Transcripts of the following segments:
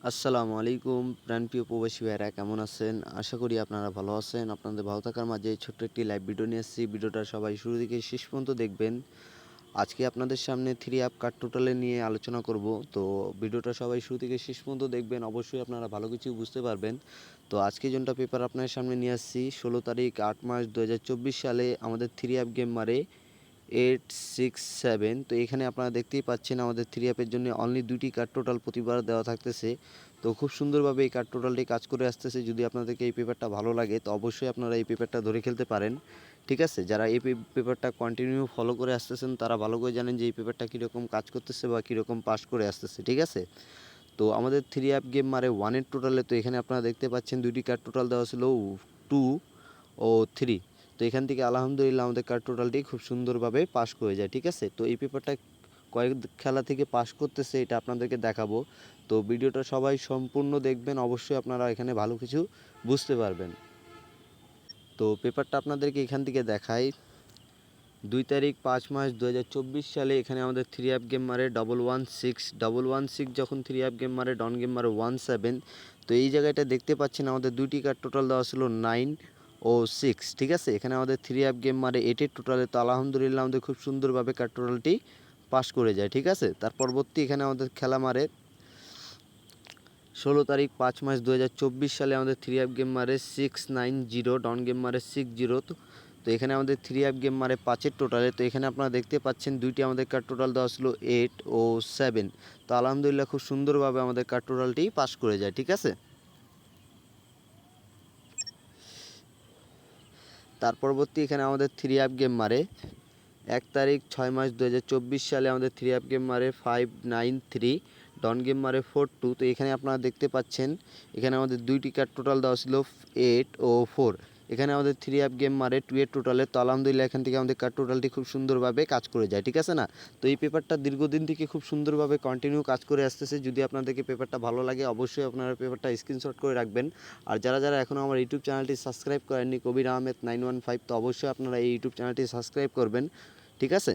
আসসালামু আলাইকুম প্রাণপ্রিয় প্রবাসী ভাইয়েরা কেমন আছেন? আশা করি আপনারা ভালো আছেন। আপনাদের ভালো থাকার মাঝে ছোট্ট একটি লাইভ ভিডিও নিয়ে এসেছি। ভিডিওটা সবাই শুরু থেকে শেষ পর্যন্ত দেখবেন। আজকে আপনাদের সামনে 3 অ্যাপ কার্ড টোটালে নিয়ে আলোচনা করব। তো ভিডিওটা সবাই শুরু থেকে শেষ পর্যন্ত দেখবেন। অবশ্যই আপনারা ভালো কিছু বুঝতে পারবেন। তো আজকে যেটা পেপার আপনাদের সামনে নিয়ে আসছি 16 তারিখ 8 মাস 2024 সালে আমাদের 3 অ্যাপ গেম মারে 867। তো এখানে আপনারা দেখতেই পাচ্ছেন আমাদের 3 অ্যাপের জন্য অনলি 2টি কার্ড টোটাল প্রতিবার দেওয়া থাকতেছে। তো খুব সুন্দরভাবে এই কার্ড টোটালটি কাজ করে আসতেছে। যদি আপনাদেরকে এই পেপারটা ভালো লাগে তো অবশ্যই আপনারা এই পেপারটা ধরে খেলতে পারেন। ঠিক আছে, যারা এই পেপারটা কন্টিনিউ ফলো করে আসতেছেন তারা ভালো করে জানেন যে এই পেপারটা কীরকম কাজ করতেছে বা কীরকম পাস করে আসতেছে। ঠিক আছে, তো আমাদের 3 অ্যাপ গেম মারে 1-এর টোটালে তো এখানে আপনারা দেখতে পাচ্ছেন 2টি কার্ড টোটাল দেওয়া ছিল 2 ও 3। তো এখান থেকে আলহামদুলিল্লাহ আমাদের কার্ড টোটালটি খুব সুন্দরভাবে পাস করে যায়। ঠিক আছে, তো এই পেপারটা কয়েক খেলা থেকে পাস করতেছে এটা আপনাদেরকে দেখাবো। তো ভিডিওটা সবাই সম্পূর্ণ দেখবেন, অবশ্যই আপনারা এখানে ভালো কিছু বুঝতে পারবেন। তো পেপারটা আপনাদেরকে এখান থেকে দেখাই। 2 তারিখ 5 মাস 2024 সালে এখানে আমাদের 3 অ্যাপ গেম মারে 116 যখন 3 অ্যাপ গেম মারে ডন গেম মারে 17। তো এই জায়গাটা দেখতে পাচ্ছেন আমাদের 2টি কার্ড টোটাল দেওয়া ছিল 9 ও 6। ঠিক আছে, এখানে আমাদের 3 অ্যাপ গেম মারে 8-এর টোটালে। তো আলহামদুলিল্লাহ আমাদের খুব সুন্দরভাবে কার্ড টোটালটি পাস করে যায়। ঠিক আছে, তার পরবর্তী এখানে আমাদের খেলা মারে 16 তারিখ 5 মাস 2024 সালে আমাদের 3 অ্যাপ গেম মারে 690, ডন গেম মারে 60। তো এখানে আমাদের 3 অ্যাপ গেম মারে 5-এর টোটালে। তো এখানে আপনারা দেখতে পাচ্ছেন 2টি আমাদের কার্ড টোটাল দেওয়া ছিল 8 ও 7। তো আলহামদুলিল্লাহ খুব সুন্দরভাবে আমাদের কার্ড টোটালটি পাস করে যায়। ঠিক আছে, তার পরবর্তী এখানে আমাদের 3 অ্যাপ গেম মারে 1 তারিখ 6 মাস 2024 সালে আমাদের 3 অ্যাপ গেম মারে 593, ডন গেম মারে 42। তো এখানে আপনারা দেখতে পাচ্ছেন এখানে আমাদের 2টি কার্ড টোটাল দেওয়া ছিল 8 ও 4। এখানে আমাদের 3 অ্যাপ গেম মারে 2-এর টোটালে। তো আলহামদুলিল্লাহ এখান থেকে আমাদের কার্ড টোটালটি খুব সুন্দরভাবে কাজ করে যায়। ঠিক আছে না, তো এই পেপারটা দীর্ঘদিন থেকে খুব সুন্দরভাবে কন্টিনিউ কাজ করে আসতেছে। যদি আপনাদেরকে পেপারটা ভালো লাগে অবশ্যই আপনারা পেপারটা স্ক্রিনশট করে রাখবেন। আর যারা যারা এখনও আমার ইউটিউব চ্যানেলটি সাবস্ক্রাইব করেননি কবির আহমেদ 915, তো অবশ্যই আপনারা এই ইউটিউব চ্যানেলটি সাবস্ক্রাইব করবেন। ঠিক আছে,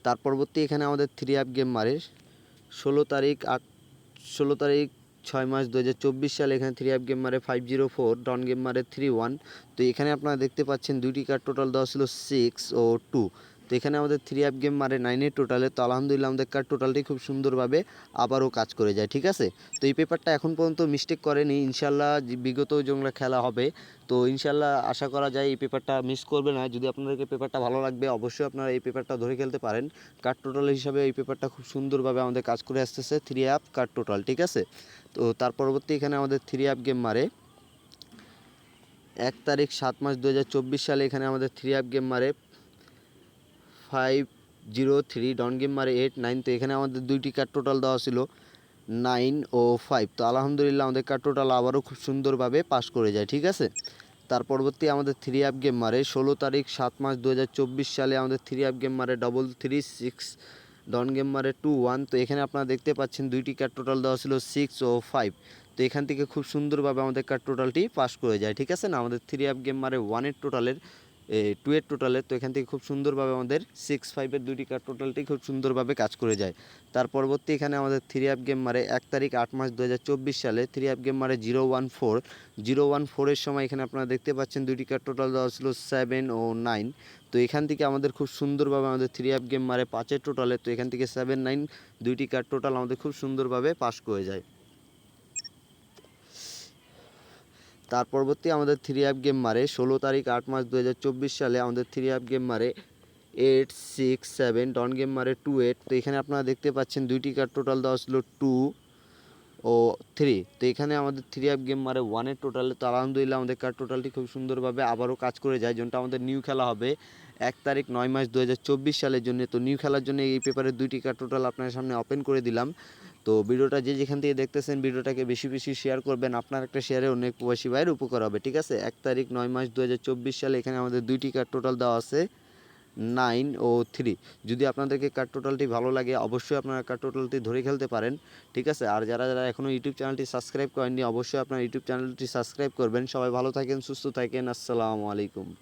তার পরবর্তী এখানে আমাদের 3 অ্যাপ গেম মারে 16 তারিখ 6 মাস 2024 সালে এখানে 3 অ্যাপ গেম মারে 504, ডন গেম মারে 31। তো এখানে আপনারা দেখতে পাচ্ছেন 2টি কার্ড টোটাল দেওয়া ছিল 6 ও 2। তো এখানে আমাদের 3 অ্যাপ গেম মারে 9-এর টোটালে। তো আলহামদুলিল্লাহ আমাদের কার্ড টোটালটি খুব সুন্দরভাবে আবারও কাজ করে যায়। ঠিক আছে, তো এই পেপারটা এখন পর্যন্ত মিস্টেক করেনি। ইনশাল্লাহ বিগত যেগুলো খেলা হবে তো ইনশাল্লাহ আশা করা যায় এই পেপারটা মিস করবে না। যদি আপনাদেরকে পেপারটা ভালো লাগবে অবশ্যই আপনারা এই পেপারটা ধরে খেলতে পারেন। কার্ড টোটাল হিসাবে এই পেপারটা খুব সুন্দরভাবে আমাদের কাজ করে আসতেছে 3 অ্যাপ কার্ড টোটাল। ঠিক আছে, তো তার পরবর্তী এখানে আমাদের 3 অ্যাপ গেম মারে 1 তারিখ 7 মাস 2024 সালে এখানে আমাদের 3 অ্যাপ গেম মারে 503, ডন গেম মারে 89। তো এখানে আমাদের 2টি কার্ড টোটাল দেওয়া ছিল 9 ও 5। তো আলহামদুলিল্লাহ আমাদের কার্ড টোটাল আবারও খুব সুন্দরভাবে পাস করে যায়। ঠিক আছে, তার পরবর্তী আমাদের 3 অ্যাপ গেম মারে 16 তারিখ 7 মাস 2024 সালে আমাদের 3 অ্যাপ গেম মারে 336, ডন গেম মারে 21। তো এখানে আপনারা দেখতে পাচ্ছেন 2টি কার্ড টোটাল দেওয়া ছিল 6 ও 5। তো এখান থেকে খুব সুন্দরভাবে আমাদের কার্ড টোটালটি পাস করে যায়। ঠিক আছে না, আমাদের 3 অ্যাপ গেম মারে 1-এর টোটালের 2-এর টোটালে। তো এখান থেকে খুব সুন্দরভাবে আমাদের 6-5-এর 2টি কার্ড টোটালটি খুব সুন্দরভাবে কাজ করে যায়। তার পরবর্তী এখানে আমাদের 3 অ্যাপ গেম মারে 1 তারিখ 8 মাস 2024 সালে 3 অ্যাপ গেম মারে 014 সময় এখানে আপনারা দেখতে পাচ্ছেন 2টি কার্ড টোটাল দেওয়া ছিল 7 ও 9। তো এখান থেকে আমাদের খুব সুন্দরভাবে আমাদের 3 অ্যাপ গেম মারে 5-এর টোটালে। তো এখান থেকে 7, 9 2টি কার্ড টোটাল আমাদের খুব সুন্দরভাবে পাস করে যায়। তার পরবর্তী আমাদের 3 অ্যাপ গেম মারে 16 তারিখ 8 মাস 2024 সালে আমাদের 3 অ্যাপ গেম মারে 867, ডন গেম মারে 28। তো এখানে আপনারা দেখতে পাচ্ছেন 2টি কার্ড টোটাল দেওয়া ছিল 2 ও 3। তো এখানে আমাদের 3 অ্যাপ গেম মারে 1-এর টোটালে। তো আলহামদুলিল্লাহ আমাদের কার্ড টোটালটি খুব সুন্দরভাবে আবারও কাজ করে যায়। যেটা আমাদের নিউ খেলা হবে 1 তারিখ 9 মাস 2024 সালের জন্য। তো নিউ খেলার জন্য এই পেপারের 2টি কার্ড টোটাল আপনার সামনে ওপেন করে দিলাম। তো ভিডিওটা যে যেখান থেকে দেখতেছেন ভিডিওটাকে বেশি বেশি শেয়ার করবেন, আপনার একটা শেয়ারে অনেক প্রবাসী ভাইয়ের উপকার হবে। ঠিক আছে, 1 তারিখ 9 মাস 2024 সালে এখানে আমাদের 2টি কার্ড টোটাল দেওয়া আছে 9 ও 3। যদি আপনাদেরকে কার্ড টোটালটি ভালো লাগে অবশ্যই আপনারা কার্ড টোটালটি ধরে খেলতে পারেন। ঠিক আছে, আর যারা যারা এখনও ইউটিউব চ্যানেলটি সাবস্ক্রাইব করেননি অবশ্যই আপনার ইউটিউব চ্যানেলটি সাবস্ক্রাইব করবেন। সবাই ভালো থাকেন, সুস্থ থাকেন, আসসালামু আলাইকুম।